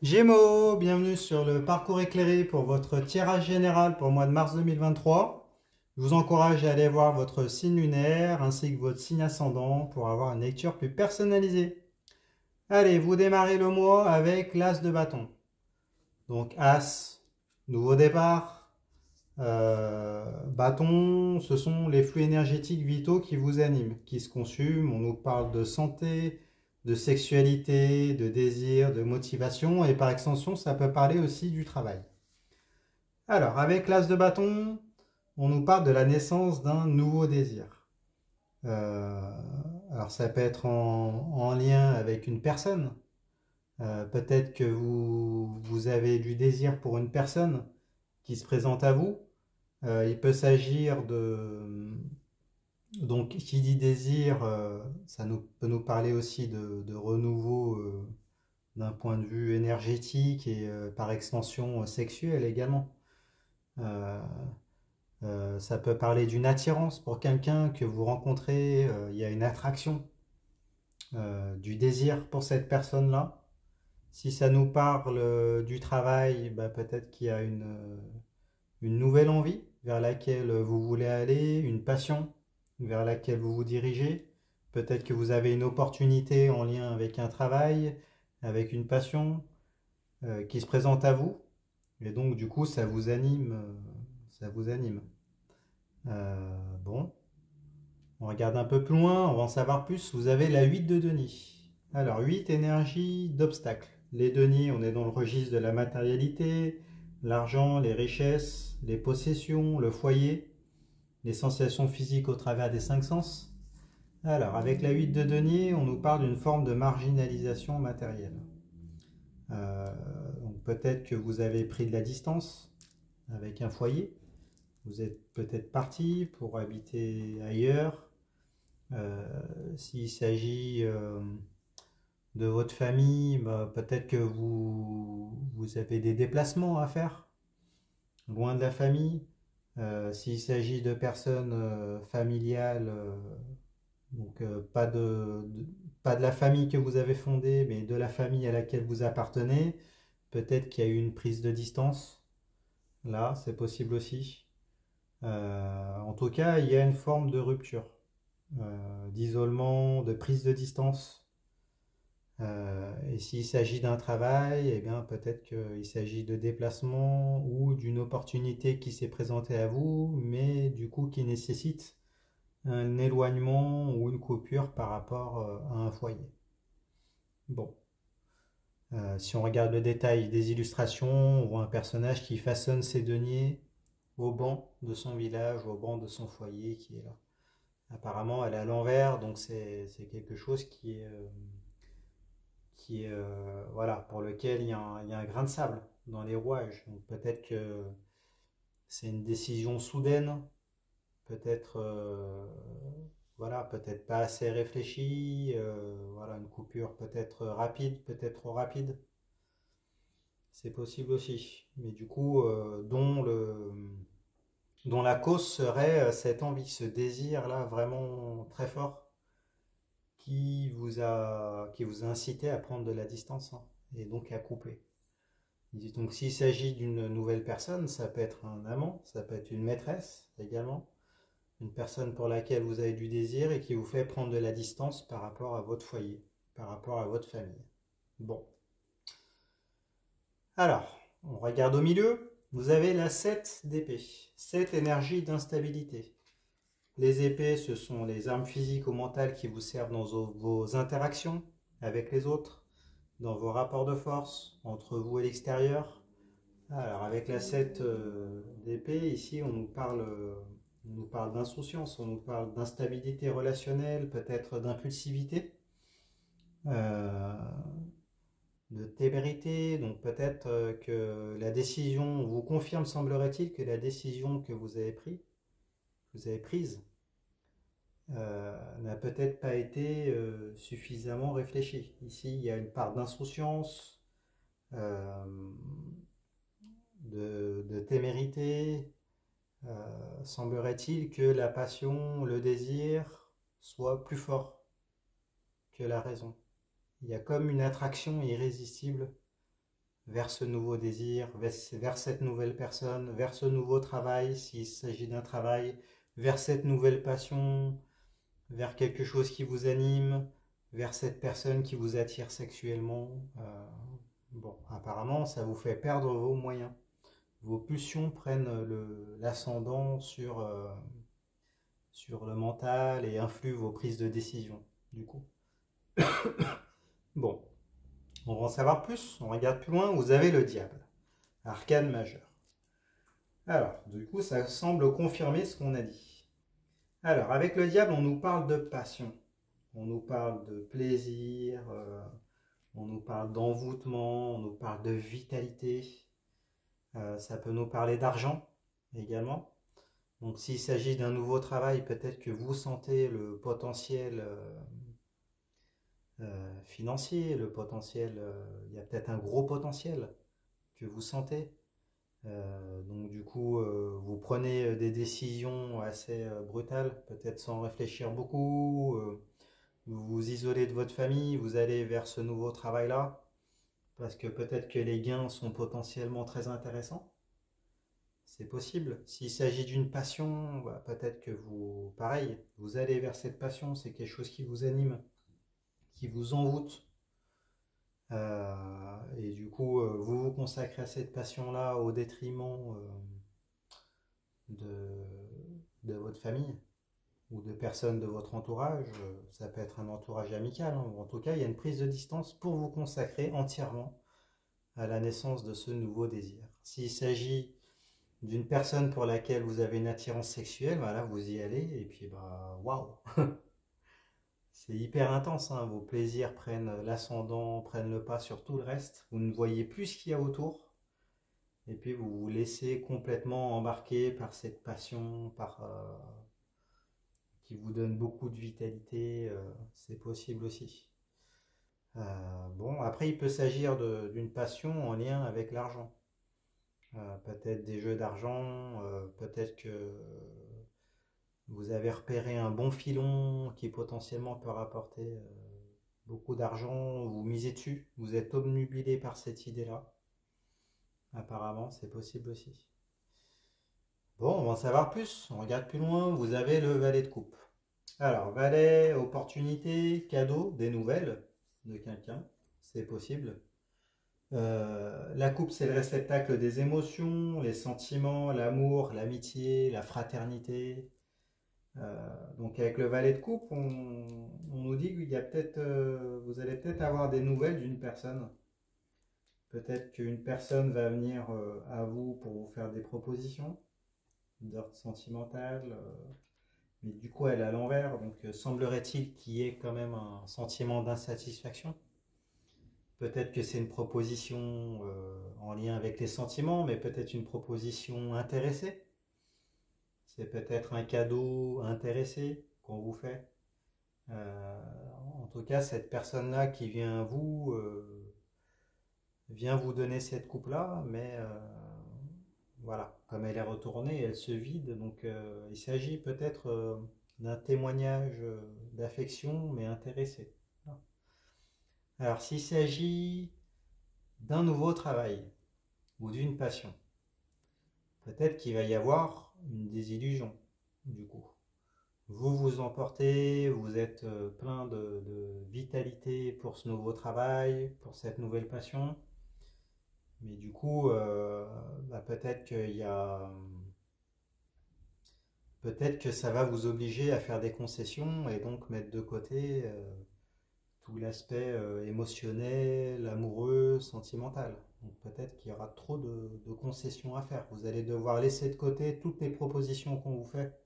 Gémeaux, bienvenue sur le parcours éclairé pour votre tirage général pour le mois de mars 2023. Je vous encourage à aller voir votre signe lunaire ainsi que votre signe ascendant pour avoir une lecture plus personnalisée. Allez, vous démarrez le mois avec l'As de bâton. Donc As, nouveau départ. Bâton, ce sont les flux énergétiques vitaux qui vous animent, qui se consument. On nous parle de santé, de sexualité, de désir, de motivation, et par extension, ça peut parler aussi du travail. Alors, avec l'as de bâton, on nous parle de la naissance d'un nouveau désir. Euh, alors, ça peut être en lien avec une personne. Peut-être que vous avez du désir pour une personne qui se présente à vous. Il peut s'agir de... Donc, qui dit désir, peut nous parler aussi de renouveau d'un point de vue énergétique et par extension sexuelle également. Euh, Ça peut parler d'une attirance pour quelqu'un que vous rencontrez, il y a une attraction, du désir pour cette personne-là. Si ça nous parle du travail, bah, peut-être qu'il y a une nouvelle envie vers laquelle vous voulez aller, une passion vers laquelle vous vous dirigez. Peut-être que vous avez une opportunité en lien avec un travail, avec une passion qui se présente à vous. Et donc, du coup, ça vous anime. Ça vous anime. Bon, on regarde un peu plus loin, on va en savoir plus. Vous avez la 8 de denier. Alors, 8, énergie d'obstacle. Les deniers, on est dans le registre de la matérialité, l'argent, les richesses, les possessions, le foyer, les sensations physiques au travers des cinq sens. Alors, avec la 8 de denier, on nous parle d'une forme de marginalisation matérielle. Euh, donc peut-être que vous avez pris de la distance avec un foyer. Vous êtes peut-être parti pour habiter ailleurs. Euh, S'il s'agit de votre famille, bah, peut-être que vous avez des déplacements à faire loin de la famille. S'il s'agit de personnes familiales, donc pas de la famille que vous avez fondée, mais de la famille à laquelle vous appartenez, peut-être qu'il y a eu une prise de distance. Là, c'est possible aussi. En tout cas, il y a une forme de rupture, d'isolement, de prise de distance. Et s'il s'agit d'un travail, eh bien peut-être qu'il s'agit de déplacement ou d'une opportunité qui s'est présentée à vous, mais du coup qui nécessite un éloignement ou une coupure par rapport à un foyer. Bon, si on regarde le détail des illustrations, on voit un personnage qui façonne ses deniers au banc de son village, au banc de son foyer qui est là. Apparemment, elle est à l'envers, donc c'est quelque chose qui est voilà, pour lequel il y a un grain de sable dans les rouages. Donc peut-être que c'est une décision soudaine, peut-être voilà, peut-être pas assez réfléchie, voilà, une coupure peut-être rapide, peut-être trop rapide. C'est possible aussi. Mais du coup, dont la cause serait cette envie, ce désir-là vraiment très fort qui vous a incité à prendre de la distance hein, et donc à couper. Donc s'il s'agit d'une nouvelle personne, ça peut être un amant, ça peut être une maîtresse également, une personne pour laquelle vous avez du désir et qui vous fait prendre de la distance par rapport à votre foyer, par rapport à votre famille. Bon. Alors, on regarde au milieu, vous avez la 7 d'épée, 7 énergie d'instabilité. Les épées, ce sont les armes physiques ou mentales qui vous servent dans vos interactions avec les autres, dans vos rapports de force entre vous et l'extérieur. Alors avec la 7 d'épée, ici on nous parle d'insouciance, on nous parle d'instabilité relationnelle, peut-être d'impulsivité, euh, de témérité. Donc peut-être que la décision, vous confirme semblerait-il que la décision que vous avez prise, n'a peut-être pas été suffisamment réfléchie. Ici, il y a une part d'insouciance, euh, de témérité. Semblerait-il que la passion, le désir soit plus fort que la raison. Il y a comme une attraction irrésistible vers ce nouveau désir, vers cette nouvelle personne, vers ce nouveau travail, s'il s'agit d'un travail, vers cette nouvelle passion, vers quelque chose qui vous anime, vers cette personne qui vous attire sexuellement. Bon, apparemment, ça vous fait perdre vos moyens. Vos pulsions prennent l'ascendant sur le mental et influent vos prises de décision, du coup. Bon, on va en savoir plus, on regarde plus loin, vous avez le diable, arcane majeur. Alors, du coup, ça semble confirmer ce qu'on a dit. Alors, avec le diable, on nous parle de passion, on nous parle de plaisir, on nous parle d'envoûtement, on nous parle de vitalité, ça peut nous parler d'argent également. Donc s'il s'agit d'un nouveau travail, peut-être que vous sentez le potentiel financier, le potentiel, il y a peut-être un gros potentiel que vous sentez. Donc du coup, vous prenez des décisions assez brutales, peut-être sans réfléchir beaucoup. Vous vous isolez de votre famille, vous allez vers ce nouveau travail-là, parce que peut-être que les gains sont potentiellement très intéressants. C'est possible. S'il s'agit d'une passion, bah, peut-être que vous, pareil, vous allez vers cette passion, c'est quelque chose qui vous anime, qui vous envoûte. Et du coup, vous vous consacrez à cette passion-là au détriment de votre famille ou de personnes de votre entourage. Ça peut être un entourage amical, hein, ou en tout cas, il y a une prise de distance pour vous consacrer entièrement à la naissance de ce nouveau désir. S'il s'agit d'une personne pour laquelle vous avez une attirance sexuelle, voilà, vous y allez et puis bah waouh, c'est hyper intense, hein, vos plaisirs prennent l'ascendant, prennent le pas sur tout le reste, vous ne voyez plus ce qu'il y a autour et puis vous vous laissez complètement embarquer par cette passion, qui vous donne beaucoup de vitalité, c'est possible aussi. Bon, après il peut s'agir d'une passion en lien avec l'argent. Peut-être des jeux d'argent, peut-être que vous avez repéré un bon filon qui potentiellement peut rapporter beaucoup d'argent, vous misez dessus, vous êtes obnubilé par cette idée-là. Apparemment, c'est possible aussi. Bon, on va en savoir plus, on regarde plus loin, vous avez le valet de coupe. Alors, valet, opportunité, cadeau, des nouvelles de quelqu'un, c'est possible. La coupe, c'est le réceptacle des émotions, les sentiments, l'amour, l'amitié, la fraternité. Donc avec le valet de coupe, on nous dit qu'il y a peut-être, vous allez peut-être avoir des nouvelles d'une personne. Peut-être qu'une personne va venir à vous pour vous faire des propositions d'ordre sentimental, mais du coup elle est à l'envers, donc semblerait-il qu'il y ait quand même un sentiment d'insatisfaction. Peut-être que c'est une proposition en lien avec les sentiments, mais peut-être une proposition intéressée. C'est peut-être un cadeau intéressé qu'on vous fait. En tout cas, cette personne-là qui vient à vous vient vous donner cette coupe-là, mais voilà, comme elle est retournée, elle se vide. Donc il s'agit peut-être d'un témoignage d'affection, mais intéressé. Alors s'il s'agit d'un nouveau travail ou d'une passion, peut-être qu'il va y avoir une désillusion, du coup. Vous vous emportez, vous êtes plein de vitalité pour ce nouveau travail, pour cette nouvelle passion, mais du coup, bah, peut-être que ça va vous obliger à faire des concessions et donc mettre de côté tout l'aspect émotionnel, amoureux, sentimental. Donc peut-être qu'il y aura trop de concessions à faire. Vous allez devoir laisser de côté toutes les propositions qu'on vous fait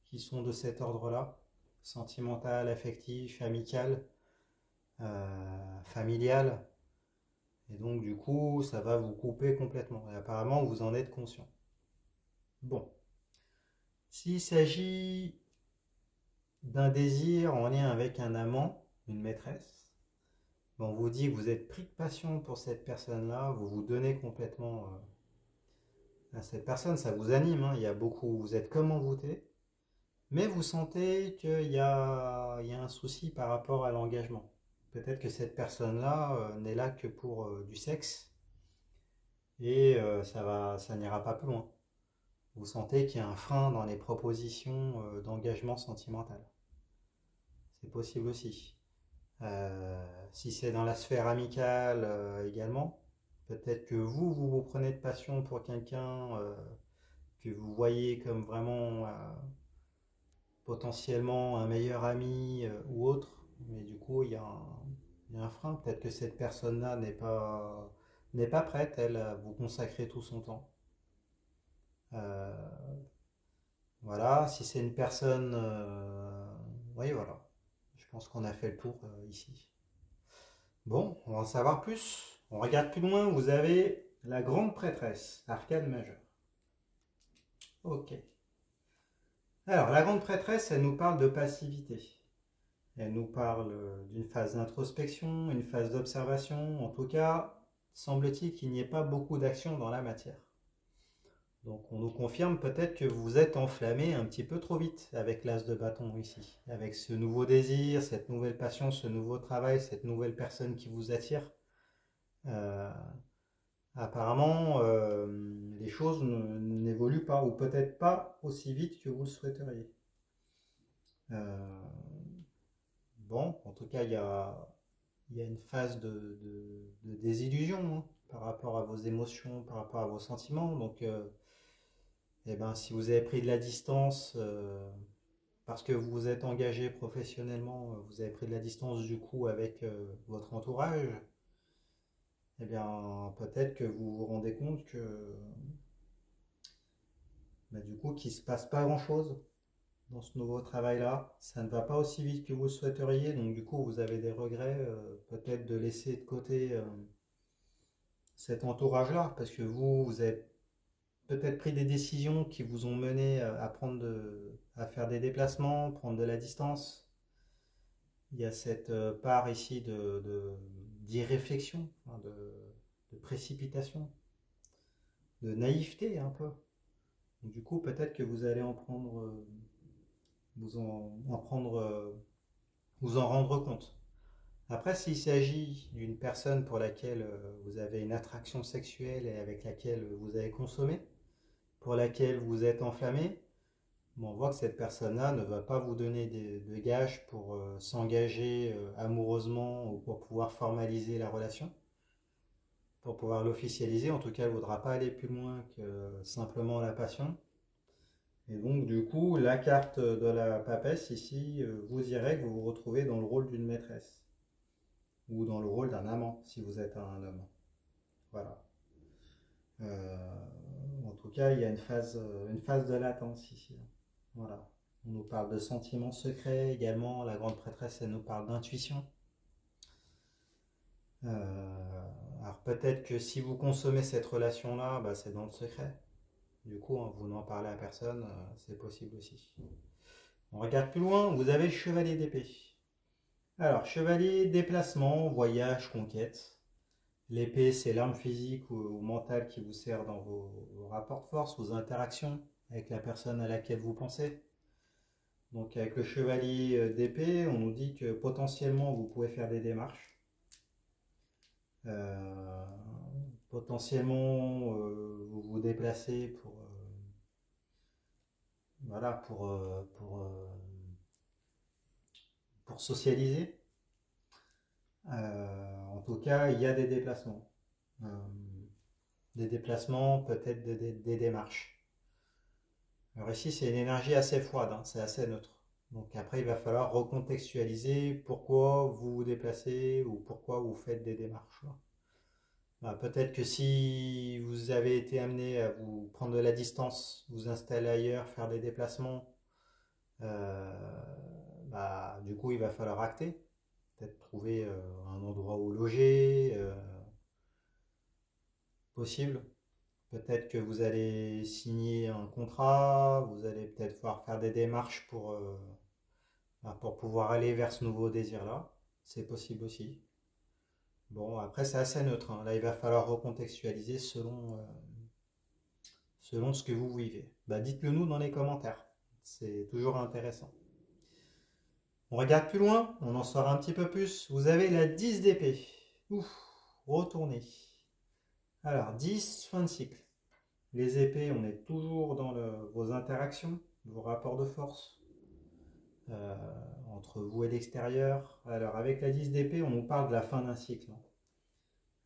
qui sont de cet ordre-là, sentimental, affectif, amical, familial. Et donc du coup, ça va vous couper complètement. Et apparemment, vous en êtes conscient. Bon. S'il s'agit d'un désir en lien avec un amant, une maîtresse, on vous dit que vous êtes pris de passion pour cette personne-là, vous vous donnez complètement à cette personne, ça vous anime, hein, il y a beaucoup, vous êtes comme envoûté, mais vous sentez qu'il y a un souci par rapport à l'engagement. Peut-être que cette personne-là n'est là que pour du sexe, et ça n'ira pas plus loin. Vous sentez qu'il y a un frein dans les propositions d'engagement sentimental. C'est possible aussi. Si c'est dans la sphère amicale également, peut-être que vous prenez de passion pour quelqu'un que vous voyez comme vraiment potentiellement un meilleur ami ou autre, mais du coup il y a un frein. Peut-être que cette personne-là n'est pas prête, elle, à vous consacrer tout son temps. Euh, voilà, si c'est une personne... oui, voilà. Je pense qu'on a fait le tour ici. Bon, on va en savoir plus. On regarde plus loin, vous avez la grande prêtresse, arcane majeure. Ok. Alors, la grande prêtresse, elle nous parle de passivité. Elle nous parle d'une phase d'introspection, une phase d'observation. En tout cas, semble-t-il qu'il n'y ait pas beaucoup d'action dans la matière. Donc on nous confirme peut-être que vous êtes enflammé un petit peu trop vite avec l'as de bâton ici. Avec ce nouveau désir, cette nouvelle passion, ce nouveau travail, cette nouvelle personne qui vous attire. Euh, Apparemment, les choses n'évoluent pas, ou peut-être pas aussi vite que vous le souhaiteriez. Euh, bon, en tout cas, il y a une phase de désillusion hein, par rapport à vos émotions, par rapport à vos sentiments. Donc, eh ben, si vous avez pris de la distance parce que vous vous êtes engagé professionnellement, vous avez pris de la distance du coup avec votre entourage, eh bien, peut-être que vous vous rendez compte que bah, du coup, qu'il ne se passe pas grand-chose dans ce nouveau travail-là. Ça ne va pas aussi vite que vous le souhaiteriez, donc du coup, vous avez des regrets, peut-être de laisser de côté cet entourage-là, parce que vous avez peut-être pris des décisions qui vous ont mené à faire des déplacements, prendre de la distance. Il y a cette part ici d'irréflexion, hein, de précipitation, de naïveté un peu. Donc, du coup, peut-être que vous allez en prendre, en prendre, vous en rendre compte. Après, s'il s'agit d'une personne pour laquelle vous avez une attraction sexuelle et avec laquelle vous avez consommé, pour laquelle vous êtes enflammé, bon, on voit que cette personne-là ne va pas vous donner de gages pour s'engager amoureusement ou pour pouvoir formaliser la relation, pour pouvoir l'officialiser. En tout cas, elle ne voudra pas aller plus loin que simplement la passion. Et donc, du coup, la carte de la papesse ici vous dirait que vous vous retrouvez dans le rôle d'une maîtresse ou dans le rôle d'un amant si vous êtes un homme. Voilà. En tout cas, il y a une phase de latence ici. Voilà. On nous parle de sentiments secrets également. La grande prêtresse, elle nous parle d'intuition. Alors peut-être que si vous consommez cette relation-là, bah, c'est dans le secret. Du coup, hein, vous n'en parlez à personne, c'est possible aussi. On regarde plus loin, vous avez le chevalier d'épée. Alors, chevalier, déplacement, voyage, conquête. L'épée, c'est l'arme physique ou mentale qui vous sert dans vos rapports de force, vos interactions avec la personne à laquelle vous pensez. Donc avec le chevalier d'épée, on nous dit que potentiellement vous pouvez faire des démarches. Euh, Potentiellement vous vous déplacez voilà, pour socialiser. En tout cas, il y a des déplacements. Euh, des déplacements, peut-être des démarches. Alors ici, c'est une énergie assez froide, hein, c'est assez neutre. Donc après, il va falloir recontextualiser pourquoi vous vous déplacez ou pourquoi vous faites des démarches. Bah, peut-être que si vous avez été amené à vous prendre de la distance, vous installer ailleurs, faire des déplacements, euh, bah, du coup, il va falloir acter. Peut-être trouver un endroit où loger, possible. Peut-être que vous allez signer un contrat, vous allez peut-être pouvoir faire des démarches pour pouvoir aller vers ce nouveau désir-là. C'est possible aussi. Bon, après, c'est assez neutre, hein. Là, il va falloir recontextualiser selon ce que vous vivez. Bah, dites-le nous dans les commentaires. C'est toujours intéressant. On regarde plus loin, on en saura un petit peu plus. Vous avez la 10 d'épée. Ouf, retournez. Alors, 10, fin de cycle. Les épées, on est toujours dans vos interactions, vos rapports de force euh, entre vous et l'extérieur. Alors, avec la 10 d'épée, on nous parle de la fin d'un cycle,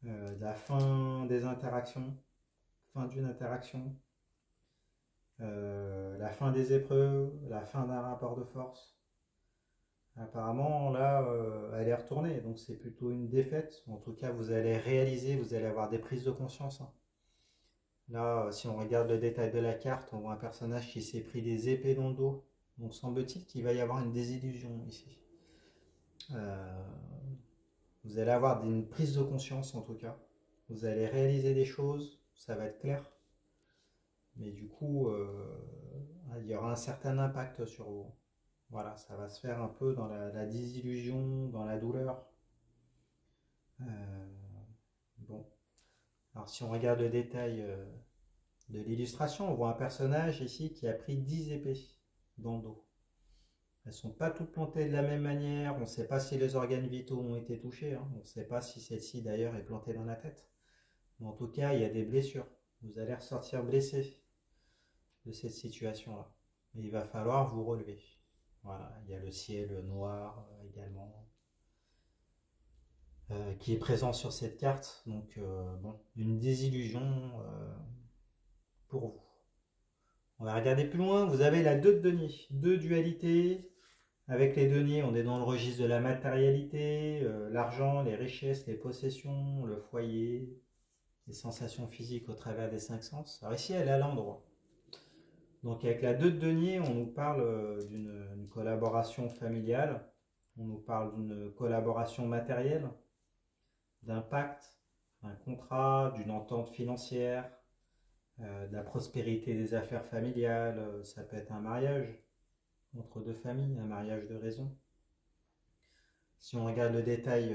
de la fin des interactions, fin d'une interaction, la fin des épreuves, la fin d'un rapport de force. Apparemment, là, elle est retournée, donc c'est plutôt une défaite. En tout cas, vous allez réaliser, vous allez avoir des prises de conscience. Là, si on regarde le détail de la carte, on voit un personnage qui s'est pris des épées dans le dos. Donc semble-t-il qu'il va y avoir une désillusion ici. Euh, vous allez avoir une prise de conscience en tout cas. Vous allez réaliser des choses, ça va être clair. Mais du coup, il y aura un certain impact sur vous. Voilà, ça va se faire un peu dans la désillusion, dans la douleur. Euh, bon. Alors si on regarde le détail de l'illustration, on voit un personnage ici qui a pris 10 épées dans le dos. Elles ne sont pas toutes plantées de la même manière, on ne sait pas si les organes vitaux ont été touchés, on ne sait pas si celle-ci d'ailleurs est plantée dans la tête. Mais en tout cas, il y a des blessures. Vous allez ressortir blessé de cette situation-là. Et il va falloir vous relever. Voilà, il y a le ciel noir également qui est présent sur cette carte. Donc, bon, une désillusion pour vous. On va regarder plus loin. Vous avez la 2 de denier. 2 dualités. Avec les deniers, on est dans le registre de la matérialité, l'argent, les richesses, les possessions, le foyer, les sensations physiques au travers des 5 sens. Alors ici, elle est à l'endroit. Donc avec la 2 de denier, on nous parle d'une collaboration familiale, on nous parle d'une collaboration matérielle, d'un pacte, d'un contrat, d'une entente financière, de la prospérité des affaires familiales, ça peut être un mariage entre deux familles, un mariage de raison. Si on regarde le détail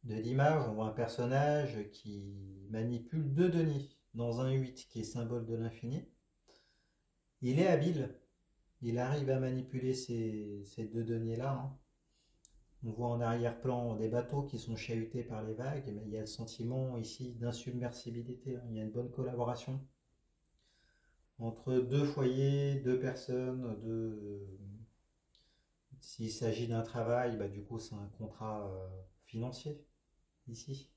de l'image, on voit un personnage qui manipule 2 deniers dans un 8 qui est symbole de l'infini. Il est habile, il arrive à manipuler ces 2 deniers-là. On voit en arrière-plan des bateaux qui sont chahutés par les vagues, mais il y a le sentiment ici d'insubmersibilité. Il y a une bonne collaboration entre 2 foyers, 2 personnes, s'il s'agit d'un travail, du coup c'est un contrat financier ici.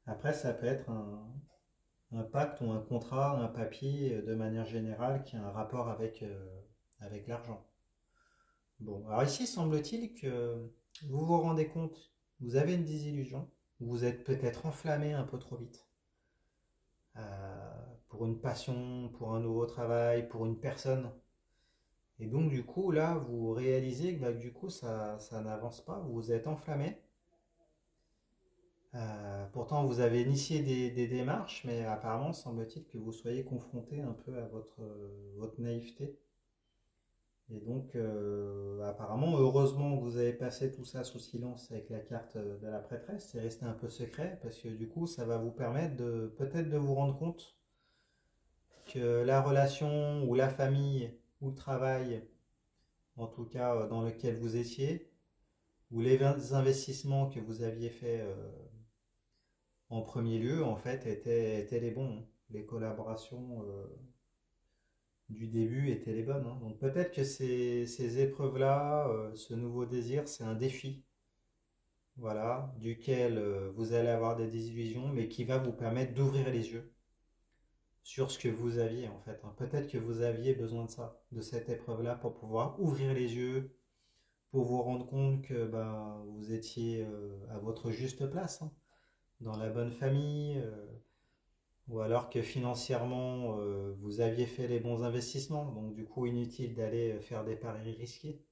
Après ça peut être un pacte ou un contrat, un papier de manière générale qui a un rapport avec l'argent. Bon, alors ici semble-t-il que vous vous rendez compte, vous avez une désillusion, vous êtes peut-être enflammé un peu trop vite. Pour une passion, pour un nouveau travail, pour une personne. Et donc du coup là vous réalisez que du coup ça n'avance pas, vous vous êtes enflammé. Pourtant vous avez initié des démarches, mais apparemment semble-t-il que vous soyez confronté un peu à votre naïveté. Et donc apparemment heureusement que vous avez passé tout ça sous silence avec la carte de la prêtresse, c'est resté un peu secret parce que du coup ça va vous permettre de peut-être de vous rendre compte que la relation ou la famille ou le travail, en tout cas dans lequel vous étiez, ou les investissements que vous aviez faits en premier lieu, en fait, étaient les bons. Les collaborations du début étaient les bonnes. Donc peut-être que ces épreuves-là, ce nouveau désir, c'est un défi, voilà, duquel vous allez avoir des désillusions, mais qui va vous permettre d'ouvrir les yeux sur ce que vous aviez en fait. Peut-être que vous aviez besoin de ça, de cette épreuve-là, pour pouvoir ouvrir les yeux, pour vous rendre compte que vous étiez à votre juste place, dans la bonne famille, ou alors que financièrement vous aviez fait les bons investissements, donc du coup inutile d'aller faire des paris risqués.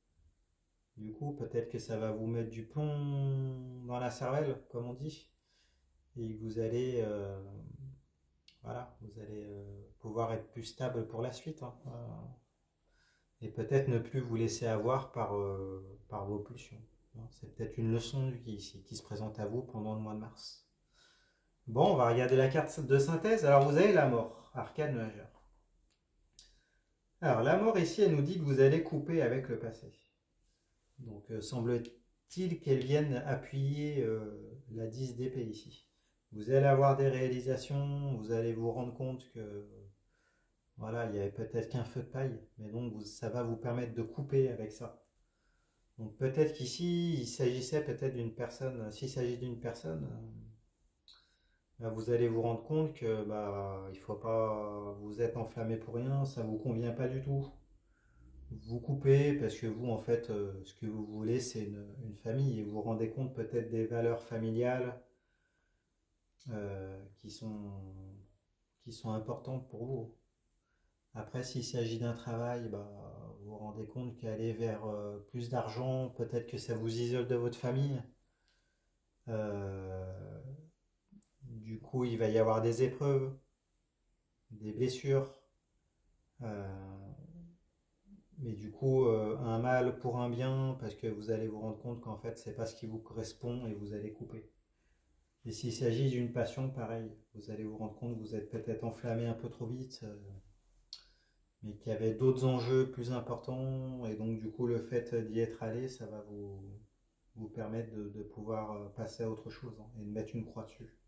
Du coup, peut-être que ça va vous mettre du plomb dans la cervelle, comme on dit, et que vous allez, voilà, vous allez pouvoir être plus stable pour la suite, et peut-être ne plus vous laisser avoir par vos pulsions. C'est peut-être une leçon de vie ici qui se présente à vous pendant le mois de mars. Bon, on va regarder la carte de synthèse. Alors vous avez la mort, arcane majeur. Alors la mort ici, elle nous dit que vous allez couper avec le passé. Donc semble-t-il qu'elle vienne appuyer la 10 d'épée ici. Vous allez avoir des réalisations, vous allez vous rendre compte que voilà, il y avait peut-être qu'un feu de paille, mais donc ça va vous permettre de couper avec ça. Donc peut-être qu'ici, il s'agissait peut-être d'une personne, s'il s'agit d'une personne, bah, vous allez vous rendre compte que bah, il faut pas vous êtes enflammé pour rien, ça vous convient pas du tout. Vous coupez parce que vous, en fait, ce que vous voulez, c'est une famille et vous vous rendez compte peut-être des valeurs familiales qui sont importantes pour vous. Après, s'il s'agit d'un travail, bah, vous vous rendez compte qu'aller vers plus d'argent, peut-être que ça vous isole de votre famille. Euh, du coup, il va y avoir des épreuves, des blessures. euh, mais du coup, un mal pour un bien, parce que vous allez vous rendre compte qu'en fait, c'est pas ce qui vous correspond et vous allez couper. Et s'il s'agit d'une passion, pareil, vous allez vous rendre compte que vous êtes peut-être enflammé un peu trop vite. Mais qu'il y avait d'autres enjeux plus importants, et donc du coup le fait d'y être allé, ça va vous permettre de pouvoir passer à autre chose hein, et de mettre une croix dessus.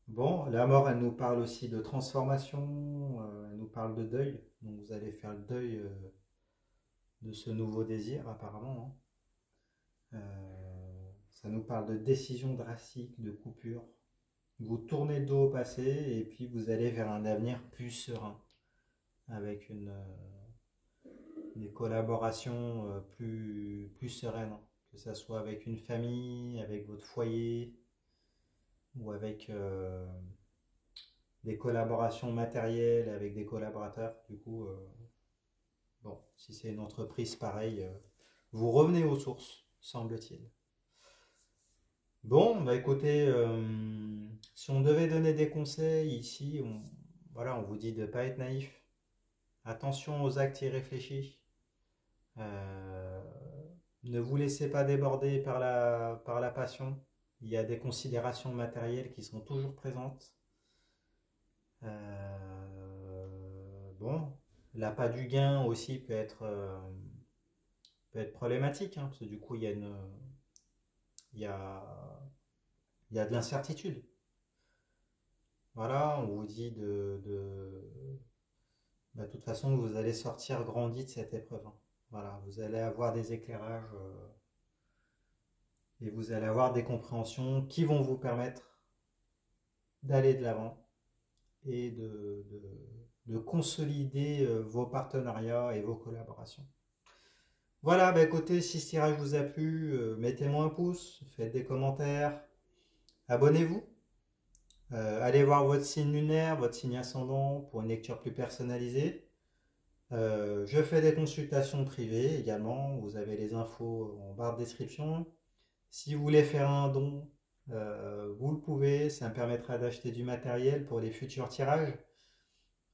Bon, la mort, elle nous parle aussi de transformation, elle nous parle de deuil, donc vous allez faire le deuil de ce nouveau désir apparemment. Hein. Ça nous parle de décision drastique, de coupure. Vous tournez le dos au passé et puis vous allez vers un avenir plus serein, avec des collaborations plus sereines, que ce soit avec une famille, avec votre foyer, ou avec des collaborations matérielles avec des collaborateurs. Du coup, bon, si c'est une entreprise pareille, vous revenez aux sources, semble-t-il. Bon, bah écoutez, si on devait donner des conseils ici, voilà, on vous dit de ne pas être naïf. Attention aux actes irréfléchis. Euh, Ne vous laissez pas déborder par la passion. Il y a des considérations matérielles qui sont toujours présentes. Bon, l'appât du gain aussi peut être problématique, hein, parce que du coup, il y a, il y a de l'incertitude. Voilà, on vous dit bah, de toute façon, vous allez sortir grandi de cette épreuve. Hein. Voilà, vous allez avoir des éclairages et vous allez avoir des compréhensions qui vont vous permettre d'aller de l'avant et de consolider vos partenariats et vos collaborations. Voilà, bah écoutez, si ce tirage vous a plu, mettez-moi un pouce, faites des commentaires, abonnez-vous, allez voir votre signe lunaire, votre signe ascendant pour une lecture plus personnalisée. Je fais des consultations privées également, vous avez les infos en barre de description. Si vous voulez faire un don, vous le pouvez, ça me permettra d'acheter du matériel pour les futurs tirages.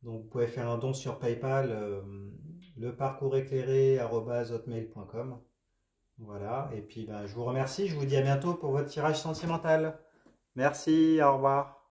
Donc vous pouvez faire un don sur PayPal, leparcourséclairé@hotmail.com. Voilà, et puis ben, je vous remercie, je vous dis à bientôt pour votre tirage sentimental. Merci, au revoir.